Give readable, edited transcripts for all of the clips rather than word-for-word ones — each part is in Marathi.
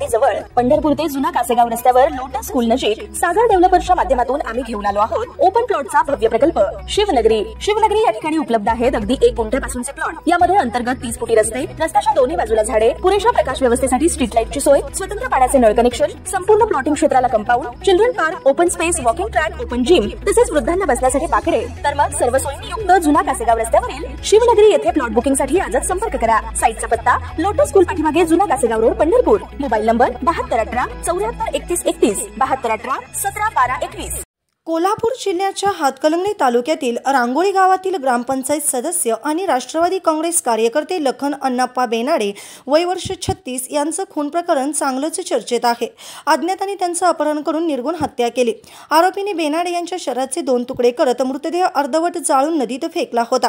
फाटीजवळ पंढरपूर ते जुना कासेगाव रस्त्यावर लोटस स्कूल नजीक सागर डेव्हलपर्सच्या माध्यमातून आम्ही घेऊन आलो आहोत ओपन प्लॉटचा भव्य प्रकल्प शिवनगरी। शिवनगरी या ठिकाणी उपलब्ध आहेत अगदी 1 गुंठ्यापासूनचे प्लॉट। यामध्ये अंतर्गत 30 फुटी रस्ते, रस्त्याच्या दोन्ही बाजूला झाडे, पुरेशा प्रकाश व्यवस्थेसाठी स्ट्रीट लाईटची सोय, स्वतंत्र पाण्याचे नळ कनेक्शन, संपूर्ण प्लॉटिंग क्षेत्राला compound, children park, open space, walking track, open gym, तसेच वृद्धांना बसण्यासाठी बाकडे। तर मग सर्व सोयींनी युक्त जुना कासेगाव रस्त्यावरील शिवनगरी येथे प्लॉट बुकिंग साठी आजच संपर्क करा। साईटचा पत्ता लोटस स्कूल पाठीमागे जुना Kasegaon road Pandharpur. Mobile number 7218 74 31 31 7218 17 12 21। Kolhapur जिल्ह्याच्या हातकणंगले तालुक्यातील रांगोळी गावातील ग्रामपंचायत सदस्य आणि राष्ट्रवादी काँग्रेस कार्यकर्ते लखन अण्णाप्पा बेनाडे वय वर्ष 36 यांचं खून प्रकरण चांगलंच चर्चेत आहे। अज्ञातांनी त्यांचं अपहरण करून निर्गुण हत्या केली। आरोपींनी बेनाडे यांच्या शरीराचे 2 तुकडे करत मृतदेह अर्धवट जाळून नदीत फेकला होता।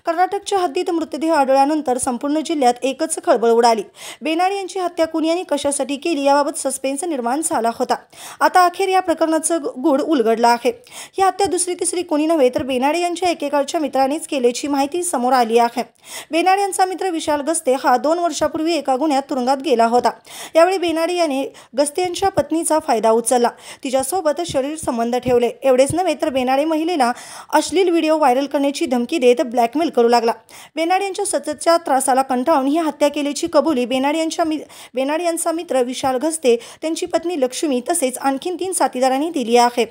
कर्नाटकच्या हद्दीत मृतदेह आढळल्यानंतर संपूर्ण जिल्ह्यात एकच खळबळ उडाली। बेनाडे यांची हत्या कुणी आणि कशासाठी केली याबाबत सस्पेन्स निर्माण झाला होता। आता अखेर या प्रकरणाचं गूढ उलगडलं आहे। ही हत्या दुसरी तिसरी कोणी नव्हे तर बेनाडे यांच्या एकेकाळच्या मित्रानेच केल्याची माहिती समोर आली आहे। बेनाडे यांचा मित्र विशाल गस्ते हा 2 वर्षापूर्वी एका गुन्ह्यात तुरुंगात गेला होता। यावेळी बेनाडे याने गस्ते यांच्या पत्नीचा फायदा उचलला, तिच्यासोबत शरीर संबंध ठेवले। एवढेच नव्हे तर बेनाडे महिलेला अश्लील व्हिडिओ व्हायरल करण्याची धमकी देत ब्लॅकमेल करू लागला। बेनाडे यांच्या सततच्या त्रासाला कंटाळून ही हत्या केल्याची कबुली बेनाडे यांचा मित्र विशाल गस्ते, त्यांची पत्नी लक्ष्मी तसेच आणखी 3 साथीदारांनी दिली आहे।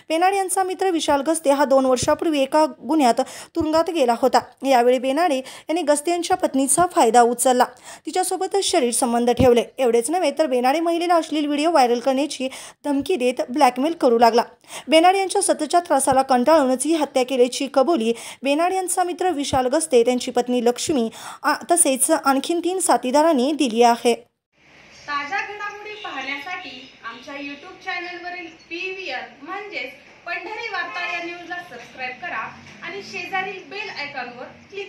बेनाडे यांचा मित्र विशाल गस्ते हा 2 वर्षापूर्वी एका गुन्ह्यात तुरुंगात गेला होता। यावेळी बेनाडे यांनी गस्ते यांच्या पत्नीचा फायदा उचलला, तिच्यासोबत शरीर संबंध ठेवले। एवढेच नव्हे तर बेनाडे महिलेला अश्लील व्हिडिओ व्हायरल करण्याची धमकी देत ब्लॅकमेल करू लागला। बेनाडे यांच्या सततच्या त्रासाला कंटाळूनच ही हत्या केल्याची कबुली बेनाडे यांचा मित्र विशाल गस्ते, त्यांची पत्नी लक्ष्मी तसेच आणखी 3 साथीदारांनी दिली आहे। ताज्या घडामोडी पाहण्यासाठी आमच्या YouTube चॅनलवरील PVR म्हणजेच पंढरी वार्ता या न्यूजला सबस्क्राइब करा आणि शेजारील बेल आयकॉनवर क्लिक